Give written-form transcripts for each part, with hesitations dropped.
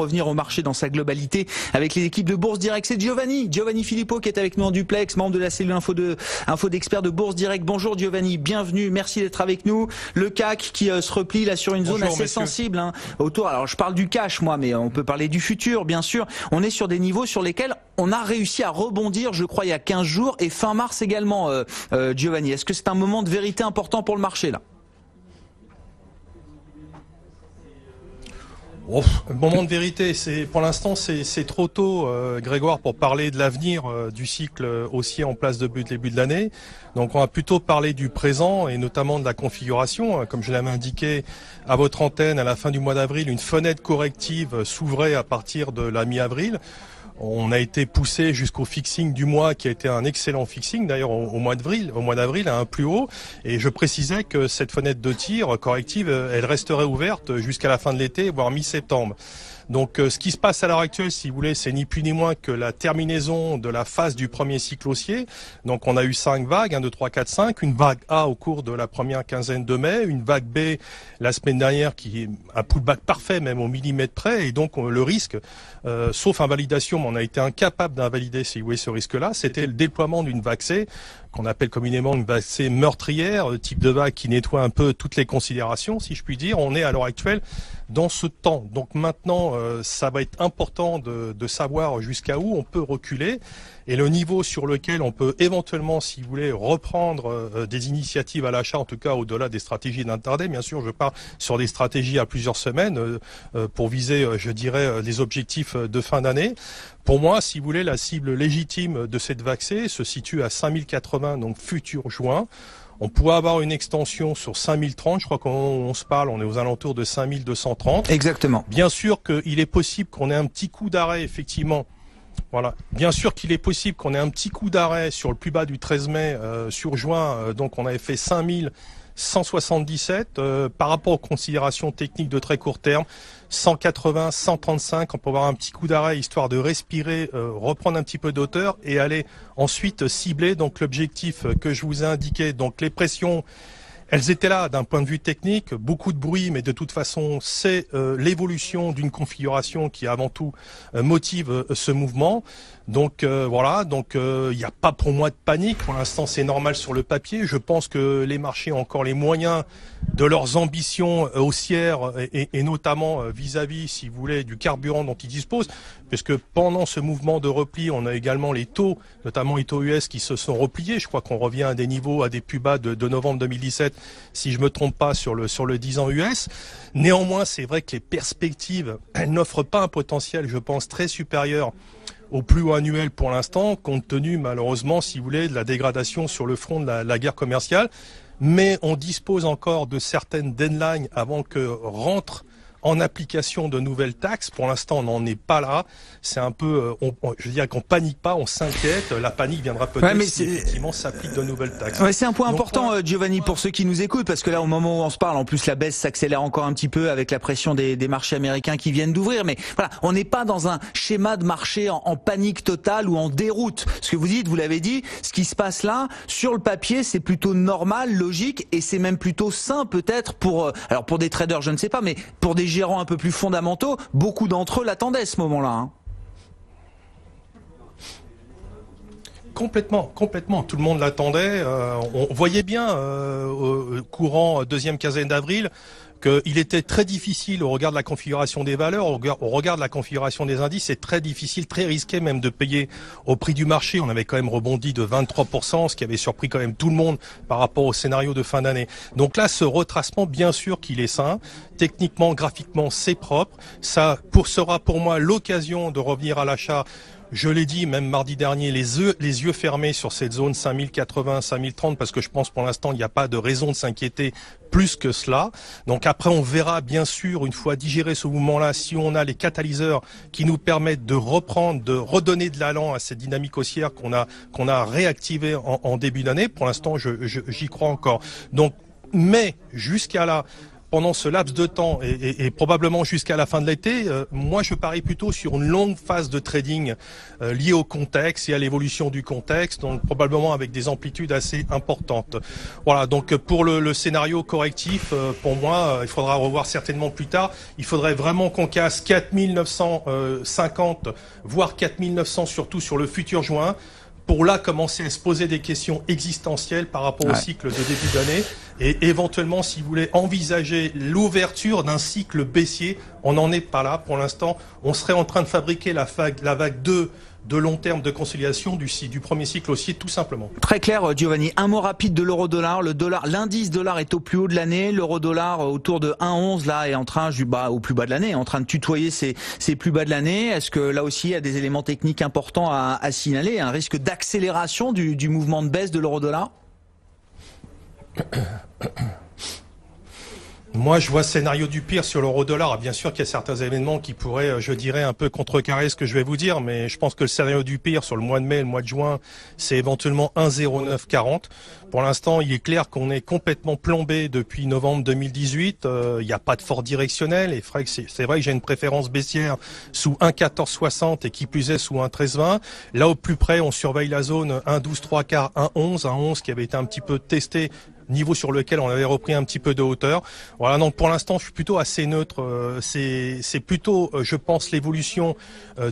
Revenir au marché dans sa globalité avec les équipes de Bourse Direct. C'est Giovanni Filippo qui est avec nous en duplex, membre de la cellule info d'experts de Bourse Direct. Bonjour Giovanni, bienvenue, merci d'être avec nous. Le CAC qui se replie là sur une zone assez sensible autour. Alors je parle du cash moi, mais on peut parler du futur bien sûr. On est sur des niveaux sur lesquels on a réussi à rebondir, je crois, il y a 15 jours et fin mars également. Giovanni, est-ce que c'est un moment de vérité important pour le marché là ? Moment de vérité, pour l'instant c'est trop tôt, Grégoire, pour parler de l'avenir du cycle haussier en place depuis le début de l'année. Donc on va plutôt parler du présent et notamment de la configuration. Comme je l'avais indiqué à votre antenne à la fin du mois d'avril, une fenêtre corrective s'ouvrait à partir de la mi-avril. On a été poussé jusqu'au fixing du mois qui a été un excellent fixing d'ailleurs au mois d'avril à un plus haut, et je précisais que cette fenêtre de tir corrective elle resterait ouverte jusqu'à la fin de l'été voire mi-septembre. Donc ce qui se passe à l'heure actuelle, si vous voulez, c'est ni plus ni moins que la terminaison de la phase du premier cycle haussier. Donc on a eu 5 vagues, 1, 2, 3, 4, 5, une vague A au cours de la première quinzaine de mai, une vague B la semaine dernière qui est un pullback parfait même au millimètre près, et donc le risque, sauf invalidation, mais on a été incapable d'invalider, si vous voulez, ce risque-là, c'était le déploiement d'une vague C, qu'on appelle communément une vague C meurtrière, type de vague qui nettoie un peu toutes les considérations, si je puis dire. On est à l'heure actuelle dans ce temps. Donc maintenant, ça va être important de savoir jusqu'à où on peut reculer et le niveau sur lequel on peut éventuellement, si vous voulez, reprendre des initiatives à l'achat, en tout cas au-delà des stratégies d'intraday. Bien sûr, je pars sur des stratégies à plusieurs semaines pour viser, je dirais, les objectifs de fin d'année. Pour moi, si vous voulez, la cible légitime de cette vague C se situe à 5080, donc futur juin. On pourrait avoir une extension sur 5030, je crois qu'on se parle, on est aux alentours de 5230. Exactement. Bien sûr qu'il est possible qu'on ait un petit coup d'arrêt, effectivement. Voilà. Bien sûr qu'il est possible qu'on ait un petit coup d'arrêt sur le plus bas du 13 mai sur juin, donc on avait fait 5177 par rapport aux considérations techniques de très court terme. 180, 135, on peut avoir un petit coup d'arrêt histoire de respirer, reprendre un petit peu d'auteur et aller ensuite cibler donc l'objectif que je vous ai indiqué. Donc les pressions, elles étaient là d'un point de vue technique, beaucoup de bruit, mais de toute façon c'est l'évolution d'une configuration qui avant tout motive ce mouvement. Donc voilà, donc il n'y a pas pour moi de panique. Pour l'instant, c'est normal sur le papier. Je pense que les marchés ont encore les moyens de leurs ambitions haussières et notamment vis-à-vis, si vous voulez, du carburant dont ils disposent, puisque pendant ce mouvement de repli, on a également les taux, notamment les taux US qui se sont repliés. Je crois qu'on revient à des niveaux, à des plus bas de novembre 2017, si je me trompe pas, sur le 10 ans US. Néanmoins, c'est vrai que les perspectives, elles n'offrent pas un potentiel, je pense, très supérieur au plus haut annuel pour l'instant, compte tenu malheureusement, si vous voulez, de la dégradation sur le front de la guerre commerciale. Mais on dispose encore de certaines deadlines avant que rentrent en application de nouvelles taxes. Pour l'instant, on n'en est pas là. C'est un peu, je veux dire qu'on panique pas, on s'inquiète. La panique viendra peut-être si effectivement s'appliquent de nouvelles taxes. Ouais, c'est un point important, Giovanni, pour ceux qui nous écoutent, parce que là, au moment où on se parle, en plus, la baisse s'accélère encore un petit peu avec la pression des marchés américains qui viennent d'ouvrir. Mais voilà, on n'est pas dans un schéma de marché en panique totale ou en déroute. Ce que vous dites, vous l'avez dit, ce qui se passe là, sur le papier, c'est plutôt normal, logique, et c'est même plutôt sain peut-être pour, alors pour des traders, je ne sais pas, mais pour des gérants un peu plus fondamentaux, beaucoup d'entre eux l'attendaient ce moment-là. Hein. Complètement. Tout le monde l'attendait. On voyait bien au courant deuxième quinzaine d'avril qu'il était très difficile au regard de la configuration des valeurs, au regard de la configuration des indices, c'est très difficile, très risqué même de payer au prix du marché. On avait quand même rebondi de 23%, ce qui avait surpris quand même tout le monde par rapport au scénario de fin d'année. Donc là, ce retracement, bien sûr qu'il est sain. Techniquement, graphiquement, c'est propre. Ça sera pour moi l'occasion de revenir à l'achat. Je l'ai dit, même mardi dernier, les yeux fermés sur cette zone 5080, 5030, parce que je pense pour l'instant, il n'y a pas de raison de s'inquiéter plus que cela. Donc après, on verra bien sûr, une fois digéré ce mouvement-là, si on a les catalyseurs qui nous permettent de reprendre, de redonner de l'allant à cette dynamique haussière qu'on a réactivée en début d'année. Pour l'instant, j'y crois encore. Donc, mais jusqu'à là, pendant ce laps de temps et probablement jusqu'à la fin de l'été, moi je parie plutôt sur une longue phase de trading liée au contexte et à l'évolution du contexte, donc probablement avec des amplitudes assez importantes. Voilà, donc pour le scénario correctif, pour moi, il faudra revoir certainement plus tard. Il faudrait vraiment qu'on casse 4950, voire 4900, surtout sur le futur juin, pour là commencer à se poser des questions existentielles par rapport au cycle de début d'année et éventuellement, si vous voulez, envisager l'ouverture d'un cycle baissier. On n'en est pas là pour l'instant. On serait en train de fabriquer la vague 2 de long terme de consolidation du premier cycle haussier, tout simplement. Très clair, Giovanni. Un mot rapide de l'euro-dollar. L'indice dollar est au plus haut de l'année. L'euro-dollar autour de 1,11 là est en train, au plus bas de l'année, en train de tutoyer ses plus bas de l'année. Est-ce que là aussi il y a des éléments techniques importants à signaler, un risque d'accélération du mouvement de baisse de l'euro-dollar? Moi, je vois scénario du pire sur l'euro-dollar. Bien sûr qu'il y a certains événements qui pourraient, je dirais, un peu contrecarrer ce que je vais vous dire, mais je pense que le scénario du pire sur le mois de mai et le mois de juin, c'est éventuellement 1,0940. Pour l'instant, il est clair qu'on est complètement plombé depuis novembre 2018. Il n'y a pas de fort directionnel. Et c'est vrai que j'ai une préférence baissière sous 1,1460 et qui plus est sous 1,1320. Là, au plus près, on surveille la zone 1,12 1,11 qui avait été un petit peu testé, niveau sur lequel on avait repris un petit peu de hauteur. Voilà, donc pour l'instant, je suis plutôt assez neutre. C'est plutôt, je pense, l'évolution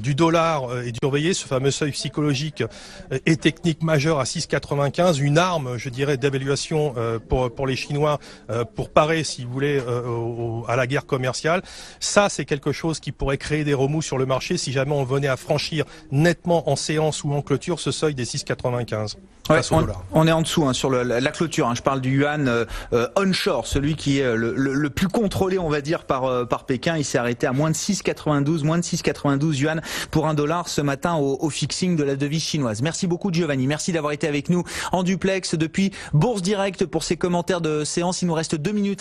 du dollar et du surveiller ce fameux seuil psychologique et technique majeur à 6,95, une arme, je dirais, d'évaluation pour les Chinois pour parer, si vous voulez, à la guerre commerciale. Ça, c'est quelque chose qui pourrait créer des remous sur le marché si jamais on venait à franchir nettement en séance ou en clôture ce seuil des 6,95. Ouais, on est en dessous sur la clôture. Je parle du yuan onshore, celui qui est le plus contrôlé, on va dire, par Pékin. Il s'est arrêté à moins de 6,92 yuan pour un dollar ce matin au fixing de la devise chinoise. Merci beaucoup, Giovanni. Merci d'avoir été avec nous en duplex depuis Bourse Direct pour ces commentaires de séance. Il nous reste 2 minutes.